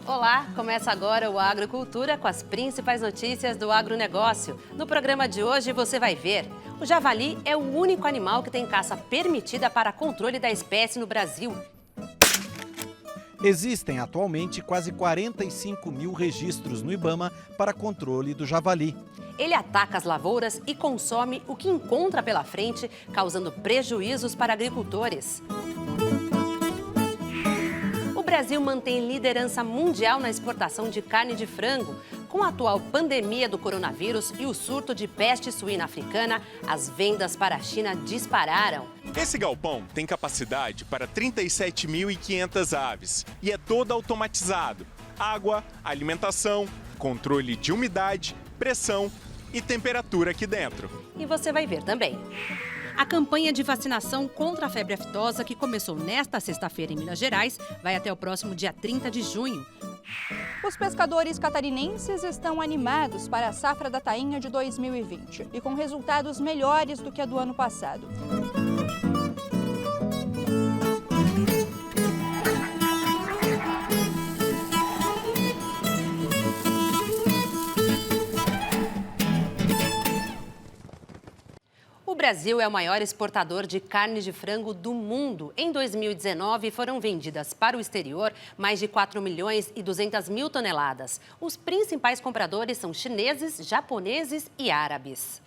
Olá, começa agora o Agrocultura com as principais notícias do agronegócio. No programa de hoje você vai ver: o javali é o único animal que tem caça permitida para controle da espécie no Brasil. Existem atualmente quase 45 mil registros no IBAMA para controle do javali. Ele ataca as lavouras e consome o que encontra pela frente, causando prejuízos para agricultores. O Brasil mantém liderança mundial na exportação de carne de frango. Com a atual pandemia do coronavírus e o surto de peste suína africana, as vendas para a China dispararam. Esse galpão tem capacidade para 37.500 aves e é todo automatizado. Água, alimentação, controle de umidade, pressão e temperatura aqui dentro. E você vai ver também. A campanha de vacinação contra a febre aftosa, que começou nesta sexta-feira em Minas Gerais, vai até o próximo dia 30 de junho. Os pescadores catarinenses estão animados para a safra da tainha de 2020 e com resultados melhores do que a do ano passado. O Brasil é o maior exportador de carne de frango do mundo. Em 2019, foram vendidas para o exterior mais de 4 milhões e 200 mil toneladas. Os principais compradores são chineses, japoneses e árabes.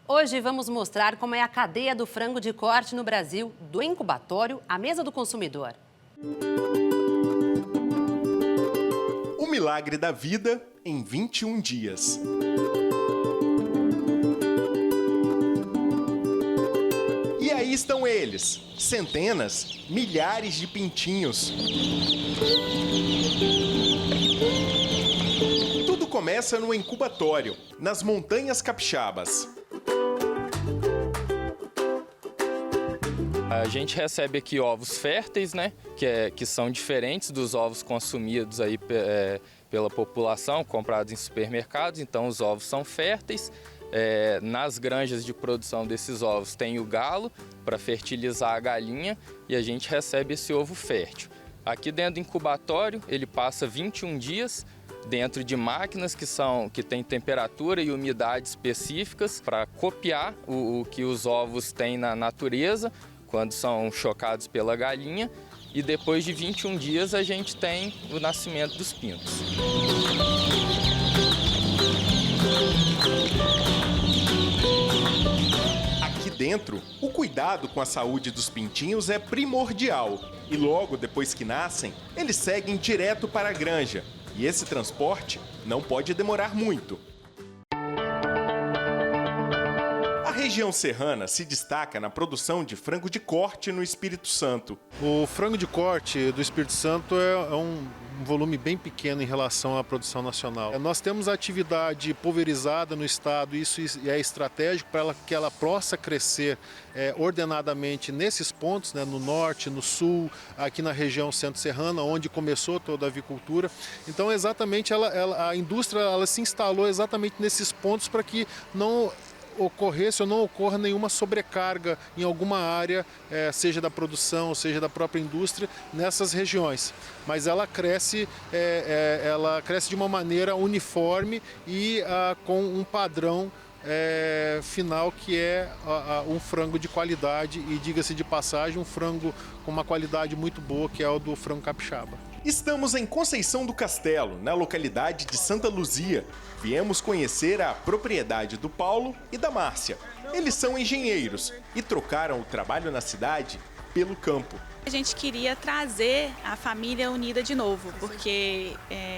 Hoje vamos mostrar como é a cadeia do frango de corte no Brasil, do incubatório à mesa do consumidor. O milagre da vida em 21 dias. E aí estão eles, centenas, milhares de pintinhos. Tudo começa no incubatório, nas Montanhas Capixabas. A gente recebe aqui ovos férteis, né, que são diferentes dos ovos consumidos aí pela população, comprados em supermercados. Então os ovos são férteis. Nas granjas de produção desses ovos tem o galo para fertilizar a galinha e a gente recebe esse ovo fértil. Aqui dentro do incubatório ele passa 21 dias dentro de máquinas que têm temperatura e umidade específicas para copiar o que os ovos têm na natureza quando são chocados pela galinha, e depois de 21 dias a gente tem o nascimento dos pintos. Dentro, o cuidado com a saúde dos pintinhos é primordial e logo depois que nascem, eles seguem direto para a granja e esse transporte não pode demorar muito. A região serrana se destaca na produção de frango de corte no Espírito Santo. O frango de corte do Espírito Santo é um volume bem pequeno em relação à produção nacional. Nós temos a atividade pulverizada no estado, isso é estratégico para que ela possa crescer ordenadamente nesses pontos, né, no norte, no sul, aqui na região centro-serrana, onde começou toda a avicultura. Então, exatamente, a indústria ela se instalou exatamente nesses pontos para que não ocorresse ou não ocorra nenhuma sobrecarga em alguma área, seja da produção, seja da própria indústria, nessas regiões. Mas ela cresce de uma maneira uniforme e com um padrão final que é um frango de qualidade e, diga-se de passagem, um frango com uma qualidade muito boa, que é o do frango capixaba. Estamos em Conceição do Castelo, na localidade de Santa Luzia. Viemos conhecer a propriedade do Paulo e da Márcia. Eles são engenheiros e trocaram o trabalho na cidade pelo campo. A gente queria trazer a família unida de novo, porque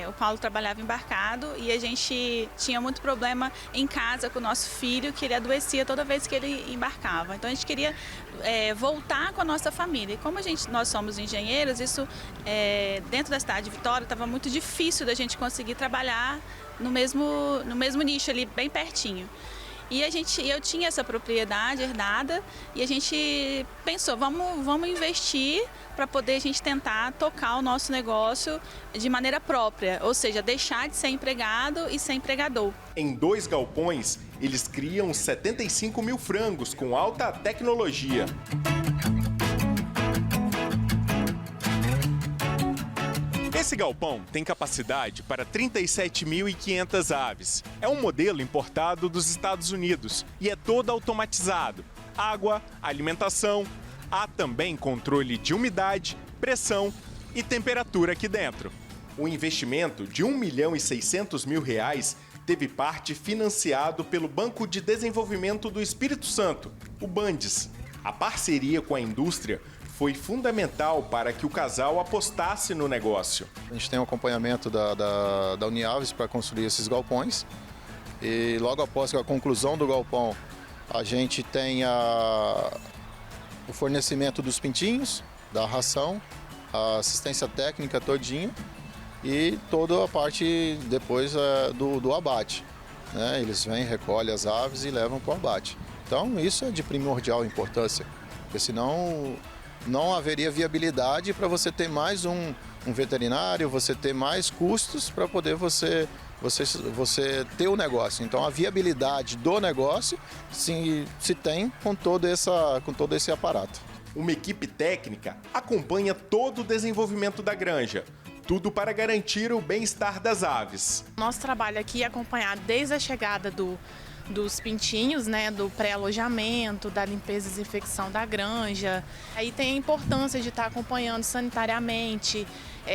o Paulo trabalhava embarcado e a gente tinha muito problema em casa com o nosso filho, que ele adoecia toda vez que ele embarcava. Então a gente queria voltar com a nossa família. E como nós somos engenheiros, isso dentro da cidade de Vitória estava muito difícil da gente conseguir trabalhar no mesmo nicho ali, bem pertinho. E eu tinha essa propriedade herdada e a gente pensou, vamos investir para poder a gente tentar tocar o nosso negócio de maneira própria, ou seja, deixar de ser empregado e ser empregador. Em 2 galpões, eles criam 75 mil frangos com alta tecnologia. Esse galpão tem capacidade para 37.500 aves. É um modelo importado dos Estados Unidos e é todo automatizado. Água, alimentação, há também controle de umidade, pressão e temperatura aqui dentro. O investimento de R$ 1.600.000 teve parte financiado pelo Banco de Desenvolvimento do Espírito Santo, o BANDES. A parceria com a indústria foi fundamental para que o casal apostasse no negócio. A gente tem um acompanhamento da Uniaves para construir esses galpões e logo após a conclusão do galpão, a gente tem o fornecimento dos pintinhos, da ração, a assistência técnica todinha e toda a parte depois do abate. Né? Eles vêm, recolhem as aves e levam para o abate. Então isso é de primordial importância, porque senão não haveria viabilidade para você ter mais um veterinário, você ter mais custos para poder você ter o negócio. Então a viabilidade do negócio se tem com todo esse aparato. Uma equipe técnica acompanha todo o desenvolvimento da granja. Tudo para garantir o bem-estar das aves. Nosso trabalho aqui é acompanhado desde a chegada dos pintinhos, né, do pré-alojamento, da limpeza e desinfecção da granja. Aí tem a importância de estar acompanhando sanitariamente,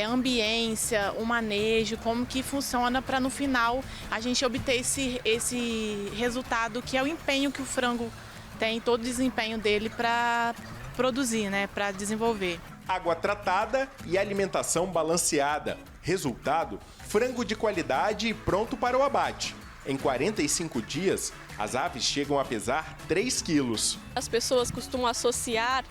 ambiência, o manejo, como que funciona para no final a gente obter esse resultado que é o empenho que o frango tem, todo o desempenho dele para produzir, né, para desenvolver. Água tratada e alimentação balanceada. Resultado, frango de qualidade e pronto para o abate. Em 45 dias, as aves chegam a pesar 3 quilos. As pessoas costumam associar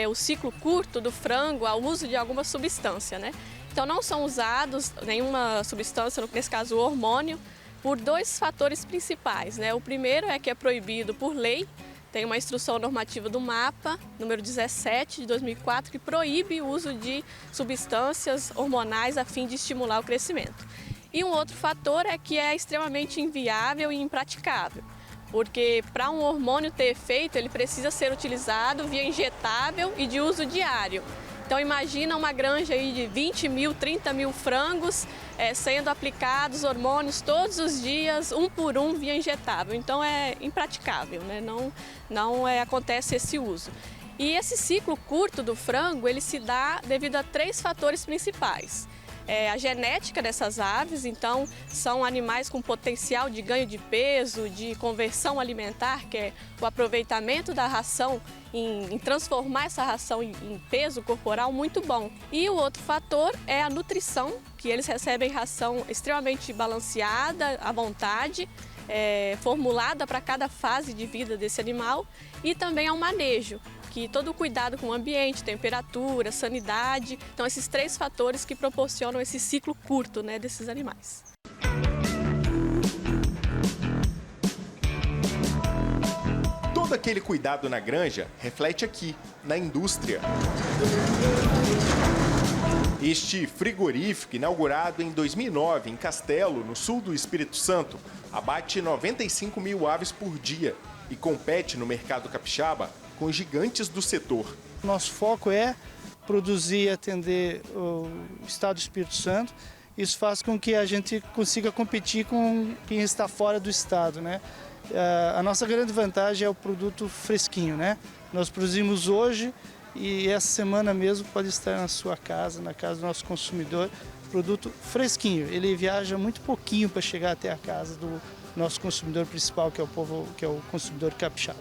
o ciclo curto do frango ao uso de alguma substância, né? Então não são usados nenhuma substância, nesse caso o hormônio, por 2 fatores principais, né? O primeiro é que é proibido por lei. Tem uma instrução normativa do MAPA, número 17 de 2004, que proíbe o uso de substâncias hormonais a fim de estimular o crescimento. E um outro fator é que é extremamente inviável e impraticável, porque para um hormônio ter efeito, ele precisa ser utilizado via injetável e de uso diário. Então imagina uma granja aí de 20 mil, 30 mil frangos sendo aplicados hormônios todos os dias, um por um, via injetável. Então é impraticável, né? Não acontece esse uso. E esse ciclo curto do frango, ele se dá devido a 3 fatores principais. A genética dessas aves, então são animais com potencial de ganho de peso, de conversão alimentar, que é o aproveitamento da ração em transformar essa ração em peso corporal muito bom. E o outro fator é a nutrição, que eles recebem ração extremamente balanceada, à vontade, formulada para cada fase de vida desse animal, e também ao manejo, que todo o cuidado com o ambiente, temperatura, sanidade. Então esses 3 fatores que proporcionam esse ciclo curto, né, desses animais. Todo aquele cuidado na granja reflete aqui, na indústria. Este frigorífico, inaugurado em 2009 em Castelo, no sul do Espírito Santo, abate 95 mil aves por dia e compete no mercado capixaba com gigantes do setor. Nosso foco é produzir e atender o estado do Espírito Santo. Isso faz com que a gente consiga competir com quem está fora do estado, né? A nossa grande vantagem é o produto fresquinho, né? Nós produzimos hoje e essa semana mesmo pode estar na sua casa, na casa do nosso consumidor, produto fresquinho. Ele viaja muito pouquinho para chegar até a casa do nosso consumidor principal, que é o consumidor capixaba.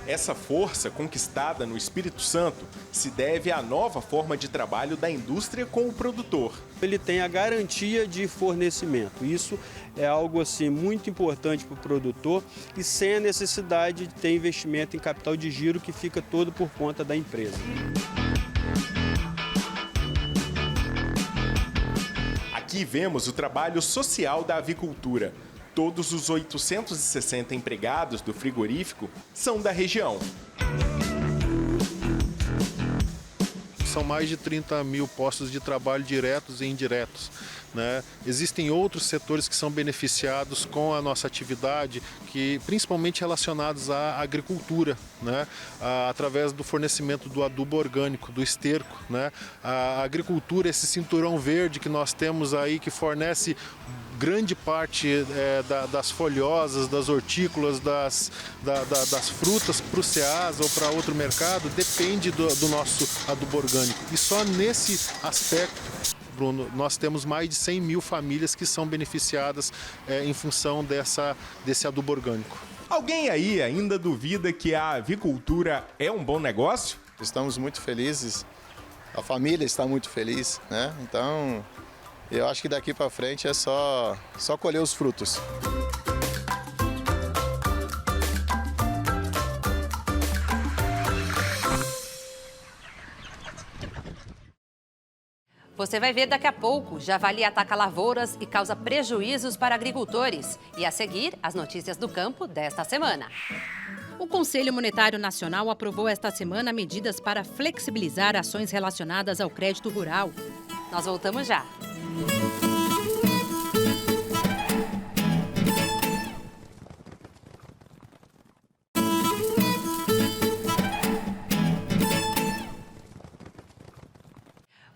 Essa força conquistada no Espírito Santo se deve à nova forma de trabalho da indústria com o produtor. Ele tem a garantia de fornecimento. Isso é algo assim muito importante para o produtor e sem a necessidade de ter investimento em capital de giro que fica todo por conta da empresa. Aqui vemos o trabalho social da avicultura. Todos os 860 empregados do frigorífico são da região. são mais de 30 mil postos de trabalho diretos e indiretos, né? Existem outros setores que são beneficiados com a nossa atividade, que principalmente relacionados à agricultura, né? Através do fornecimento do adubo orgânico, do esterco, né? A agricultura, esse cinturão verde que nós temos aí, que fornece grande parte das folhosas, das hortícolas, das frutas para o Ceasa ou para outro mercado, depende do nosso adubo orgânico. E só nesse aspecto, Bruno, nós temos mais de 100 mil famílias que são beneficiadas em função desse adubo orgânico. Alguém aí ainda duvida que a avicultura é um bom negócio? Estamos muito felizes, a família está muito feliz, né? Então, eu acho que daqui para frente é só colher os frutos. Você vai ver daqui a pouco. Javali ataca lavouras e causa prejuízos para agricultores. E a seguir, as notícias do campo desta semana. O Conselho Monetário Nacional aprovou esta semana medidas para flexibilizar ações relacionadas ao crédito rural. Nós voltamos já.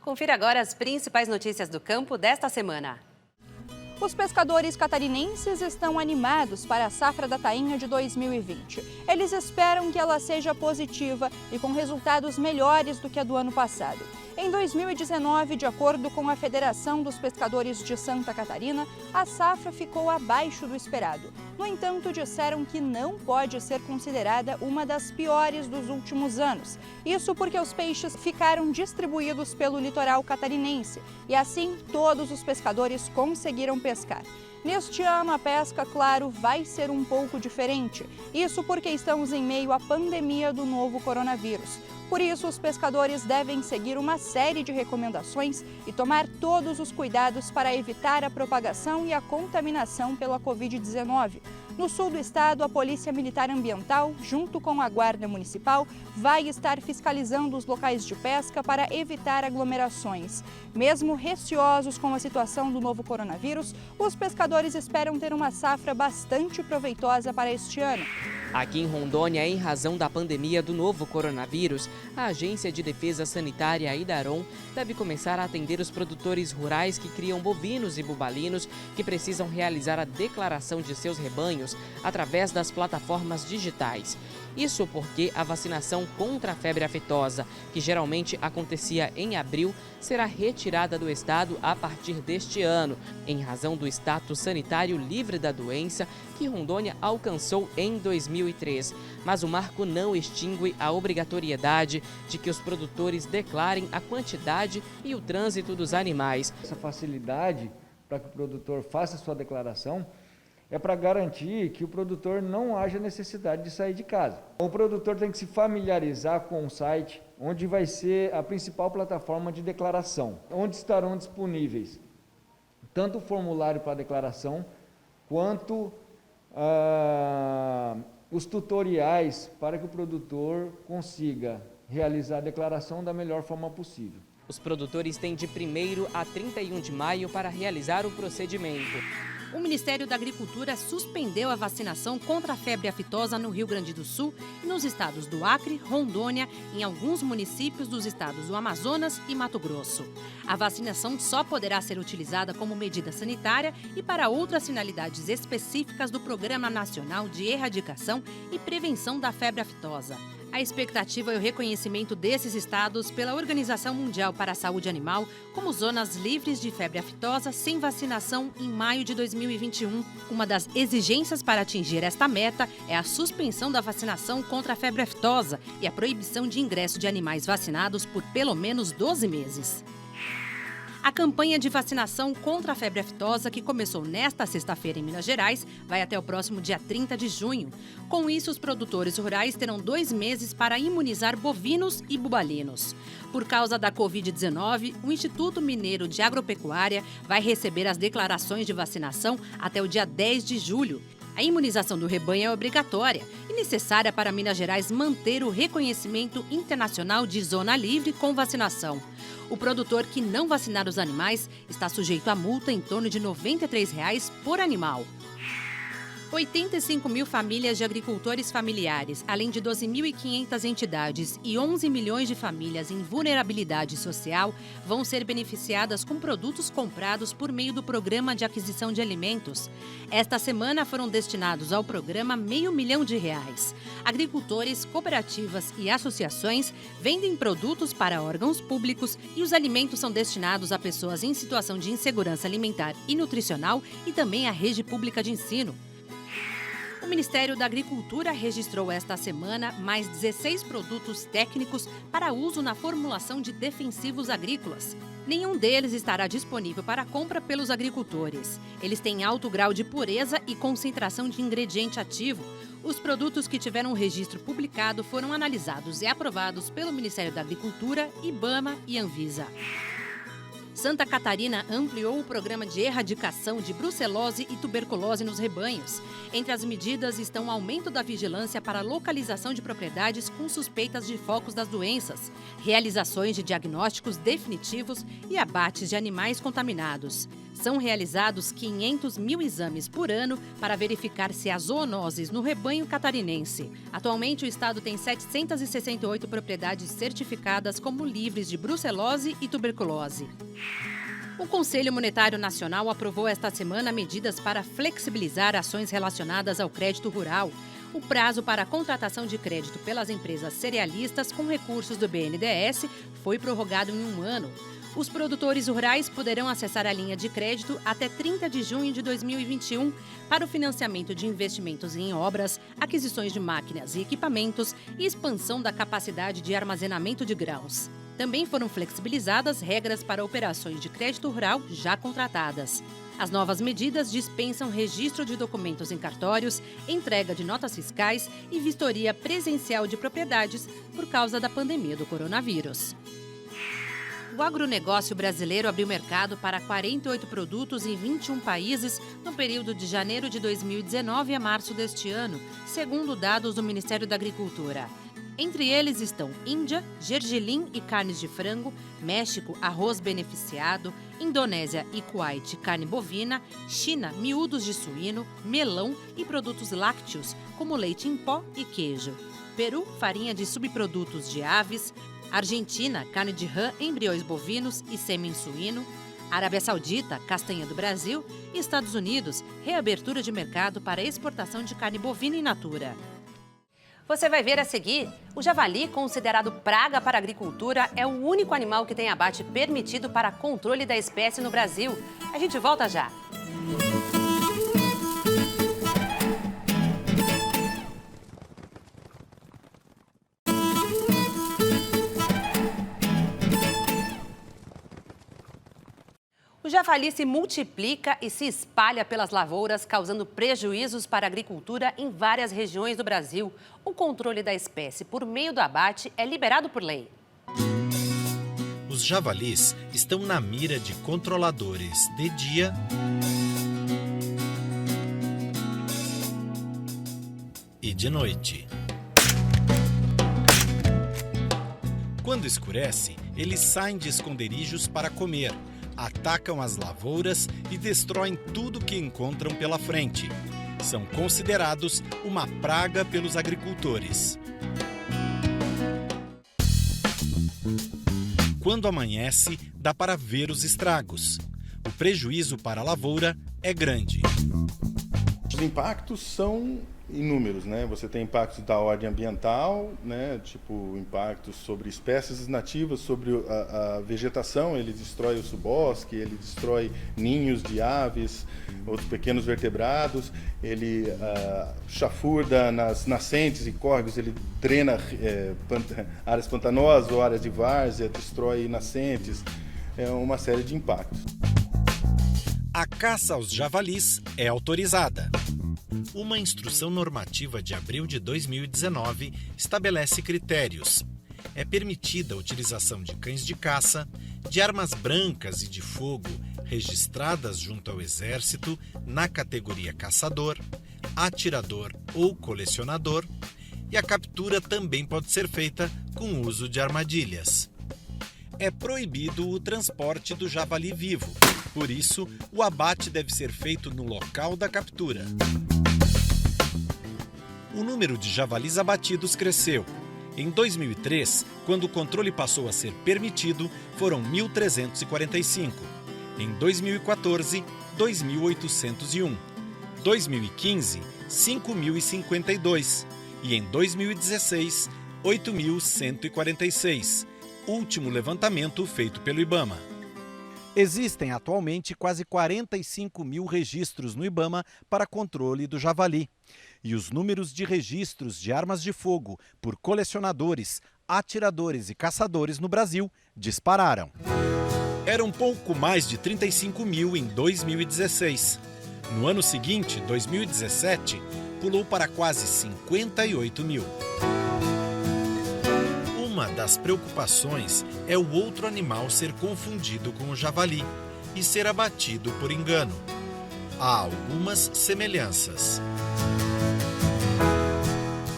Confira agora as principais notícias do campo desta semana. Os pescadores catarinenses estão animados para a safra da tainha de 2020. Eles esperam que ela seja positiva e com resultados melhores do que a do ano passado. Em 2019, de acordo com a Federação dos Pescadores de Santa Catarina, a safra ficou abaixo do esperado. No entanto, disseram que não pode ser considerada uma das piores dos últimos anos. Isso porque os peixes ficaram distribuídos pelo litoral catarinense e assim todos os pescadores conseguiram pescar. Neste ano, a pesca, claro, vai ser um pouco diferente. Isso porque estamos em meio à pandemia do novo coronavírus. Por isso, os pescadores devem seguir uma série de recomendações e tomar todos os cuidados para evitar a propagação e a contaminação pela Covid-19. No sul do estado, a Polícia Militar Ambiental, junto com a Guarda Municipal, vai estar fiscalizando os locais de pesca para evitar aglomerações. Mesmo receosos com a situação do novo coronavírus, os pescadores esperam ter uma safra bastante proveitosa para este ano. Aqui em Rondônia, em razão da pandemia do novo coronavírus, a Agência de Defesa Sanitária Idaron deve começar a atender os produtores rurais que criam bovinos e bubalinos que precisam realizar a declaração de seus rebanhos através das plataformas digitais. Isso porque a vacinação contra a febre aftosa, que geralmente acontecia em abril, será retirada do estado a partir deste ano, em razão do status sanitário livre da doença que Rondônia alcançou em 2003. Mas o marco não extingue a obrigatoriedade de que os produtores declarem a quantidade e o trânsito dos animais. Essa facilidade para que o produtor faça sua declaração é para garantir que o produtor não haja necessidade de sair de casa. O produtor tem que se familiarizar com o site, onde vai ser a principal plataforma de declaração, onde estarão disponíveis tanto o formulário para declaração, quanto os tutoriais para que o produtor consiga realizar a declaração da melhor forma possível. Os produtores têm de 1º a 31 de maio para realizar o procedimento. O Ministério da Agricultura suspendeu a vacinação contra a febre aftosa no Rio Grande do Sul e nos estados do Acre, Rondônia, em alguns municípios dos estados do Amazonas e Mato Grosso. A vacinação só poderá ser utilizada como medida sanitária e para outras finalidades específicas do Programa Nacional de Erradicação e Prevenção da Febre Aftosa. A expectativa é o reconhecimento desses estados pela Organização Mundial para a Saúde Animal como zonas livres de febre aftosa sem vacinação em maio de 2021. Uma das exigências para atingir esta meta é a suspensão da vacinação contra a febre aftosa e a proibição de ingresso de animais vacinados por pelo menos 12 meses. A campanha de vacinação contra a febre aftosa, que começou nesta sexta-feira em Minas Gerais, vai até o próximo dia 30 de junho. Com isso, os produtores rurais terão 2 meses para imunizar bovinos e bubalinos. Por causa da Covid-19, o Instituto Mineiro de Agropecuária vai receber as declarações de vacinação até o dia 10 de julho. A A imunização do rebanho é obrigatória e necessária para Minas Gerais manter o reconhecimento internacional de zona livre com vacinação. O produtor que não vacinar os animais está sujeito a multa em torno de R$ 93 por animal. 85 mil famílias de agricultores familiares, além de 12.500 entidades e 11 milhões de famílias em vulnerabilidade social, vão ser beneficiadas com produtos comprados por meio do Programa de Aquisição de Alimentos. Esta semana foram destinados ao programa R$500 milhão. Agricultores, cooperativas e associações vendem produtos para órgãos públicos e os alimentos são destinados a pessoas em situação de insegurança alimentar e nutricional e também à rede pública de ensino. O Ministério da Agricultura registrou esta semana mais 16 produtos técnicos para uso na formulação de defensivos agrícolas. Nenhum deles estará disponível para compra pelos agricultores. Eles têm alto grau de pureza e concentração de ingrediente ativo. Os produtos que tiveram registro publicado foram analisados e aprovados pelo Ministério da Agricultura, IBAMA e Anvisa. Santa Catarina ampliou o programa de erradicação de brucelose e tuberculose nos rebanhos. Entre as medidas estão o aumento da vigilância para a localização de propriedades com suspeitas de focos das doenças, realizações de diagnósticos definitivos e abates de animais contaminados. São realizados 500 mil exames por ano para verificar se há zoonoses no rebanho catarinense. Atualmente, o estado tem 768 propriedades certificadas como livres de brucelose e tuberculose. O Conselho Monetário Nacional aprovou esta semana medidas para flexibilizar ações relacionadas ao crédito rural. O prazo para a contratação de crédito pelas empresas cerealistas com recursos do BNDES foi prorrogado em 1 ano. Os produtores rurais poderão acessar a linha de crédito até 30 de junho de 2021 para o financiamento de investimentos em obras, aquisições de máquinas e equipamentos e expansão da capacidade de armazenamento de grãos. Também foram flexibilizadas regras para operações de crédito rural já contratadas. As novas medidas dispensam registro de documentos em cartórios, entrega de notas fiscais e vistoria presencial de propriedades por causa da pandemia do coronavírus. O agronegócio brasileiro abriu mercado para 48 produtos em 21 países no período de janeiro de 2019 a março deste ano, segundo dados do Ministério da Agricultura. Entre eles estão Índia, gergelim e carnes de frango, México, arroz beneficiado, Indonésia e Kuwait, carne bovina, China, miúdos de suíno, melão e produtos lácteos, como leite em pó e queijo. Peru, farinha de subprodutos de aves, Argentina, carne de rã, embriões bovinos e sêmen suíno, Arábia Saudita, castanha do Brasil e Estados Unidos, reabertura de mercado para exportação de carne bovina in natura. Você vai ver a seguir, o javali, considerado praga para a agricultura, é o único animal que tem abate permitido para controle da espécie no Brasil. A gente volta já. O javali se multiplica e se espalha pelas lavouras, causando prejuízos para a agricultura em várias regiões do Brasil. O controle da espécie por meio do abate é liberado por lei. Os javalis estão na mira de controladores de dia e de noite. Quando escurece, eles saem de esconderijos para comer. Atacam as lavouras e destroem tudo que encontram pela frente. São considerados uma praga pelos agricultores. Quando amanhece, dá para ver os estragos. O prejuízo para a lavoura é grande. Os impactos são inúmeros, né? Você tem impactos da ordem ambiental, né? Tipo impactos sobre espécies nativas, sobre a vegetação, ele destrói o subosque, ele destrói ninhos de aves, outros pequenos vertebrados, ele chafurda nas nascentes e córregos, ele drena áreas pantanosas ou áreas de várzea, destrói nascentes, é uma série de impactos. A caça aos javalis é autorizada. Uma instrução normativa de abril de 2019 estabelece critérios. É permitida a utilização de cães de caça, de armas brancas e de fogo registradas junto ao Exército na categoria caçador, atirador ou colecionador, e a captura também pode ser feita com o uso de armadilhas. É proibido o transporte do javali vivo, por isso o abate deve ser feito no local da captura. O número de javalis abatidos cresceu. Em 2003, quando o controle passou a ser permitido, foram 1.345. Em 2014, 2.801. 2015, 5.052. E em 2016, 8.146. Último levantamento feito pelo IBAMA. Existem atualmente quase 45 mil registros no IBAMA para controle do javali. E os números de registros de armas de fogo por colecionadores, atiradores e caçadores no Brasil dispararam. Eram pouco mais de 35 mil em 2016. No ano seguinte, 2017, pulou para quase 58 mil. Uma das preocupações é o outro animal ser confundido com o javali e ser abatido por engano. Há algumas semelhanças.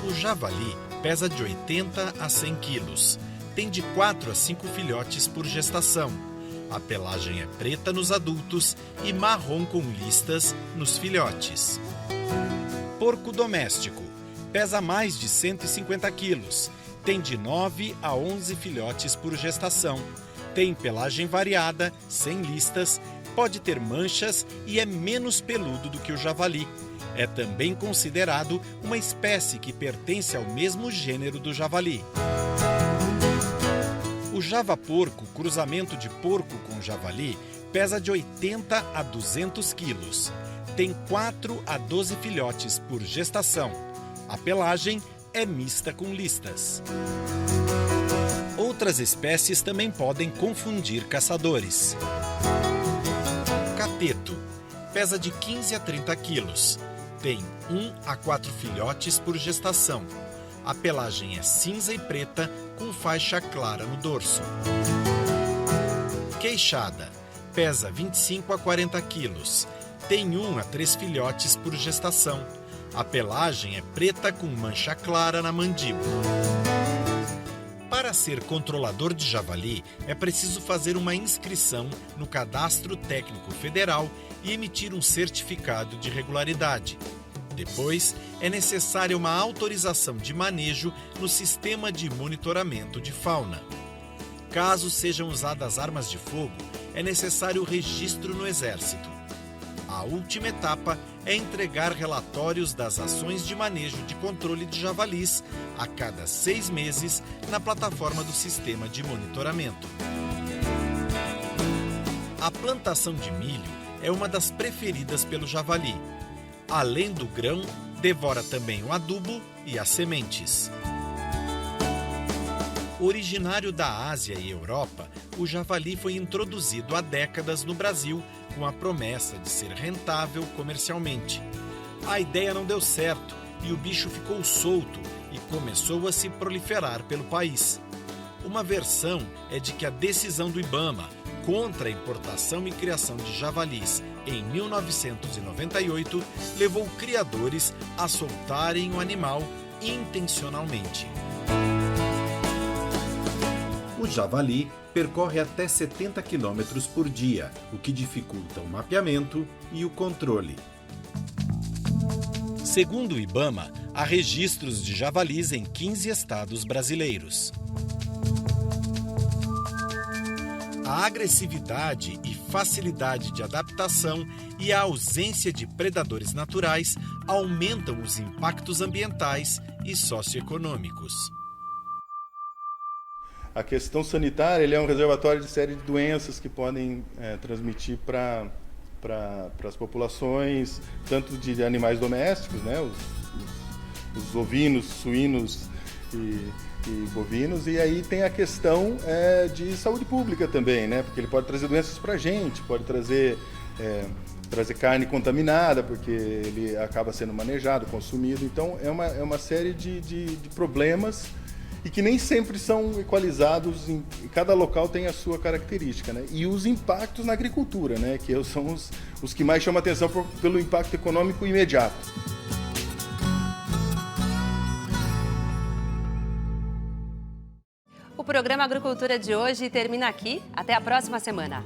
O javali pesa de 80 a 100 quilos. Tem de 4 a 5 filhotes por gestação. A pelagem é preta nos adultos e marrom com listas nos filhotes. Porco doméstico. Pesa mais de 150 quilos. Tem de 9 a 11 filhotes por gestação. Tem pelagem variada, sem listas, pode ter manchas e é menos peludo do que o javali. É também considerado uma espécie que pertence ao mesmo gênero do javali. O javaporco, cruzamento de porco com javali, pesa de 80 a 200 quilos. Tem 4 a 12 filhotes por gestação. A pelagem é mista com listas. Outras espécies também podem confundir caçadores. Cateto. Pesa de 15 a 30 quilos. Tem 1 a 4 filhotes por gestação. A pelagem é cinza e preta com faixa clara no dorso. Queixada. Pesa 25 a 40 quilos. Tem 1 a 3 filhotes por gestação. A pelagem é preta com mancha clara na mandíbula. Para ser controlador de javali, é preciso fazer uma inscrição no Cadastro Técnico Federal e emitir um certificado de regularidade. Depois, é necessária uma autorização de manejo no Sistema de Monitoramento de Fauna. Caso sejam usadas armas de fogo, é necessário o registro no Exército. A última etapa é entregar relatórios das ações de manejo de controle de javalis a cada 6 meses na plataforma do Sistema de Monitoramento. A plantação de milho é uma das preferidas pelo javali. Além do grão, devora também o adubo e as sementes. Originário da Ásia e Europa, o javali foi introduzido há décadas no Brasil com a promessa de ser rentável comercialmente. A ideia não deu certo e o bicho ficou solto e começou a se proliferar pelo país. Uma versão é de que a decisão do IBAMA contra a importação e criação de javalis em 1998 levou criadores a soltarem o animal intencionalmente. O javali percorre até 70 km por dia, o que dificulta o mapeamento e o controle. Segundo o IBAMA, há registros de javalis em 15 estados brasileiros. A agressividade e facilidade de adaptação e a ausência de predadores naturais aumentam os impactos ambientais e socioeconômicos. A questão sanitária, ele é um reservatório de série de doenças que podem transmitir para as populações, tanto de animais domésticos, né, os ovinos, suínos e bovinos, e aí tem a questão de saúde pública também, né, porque ele pode trazer doenças para a gente, pode trazer carne contaminada, porque ele acaba sendo manejado, consumido, então é uma série de problemas e que nem sempre são equalizados, cada local tem a sua característica, né? E os impactos na agricultura, né? Que são os que mais chamam a atenção pelo impacto econômico imediato. O programa Agricultura de hoje termina aqui. Até a próxima semana.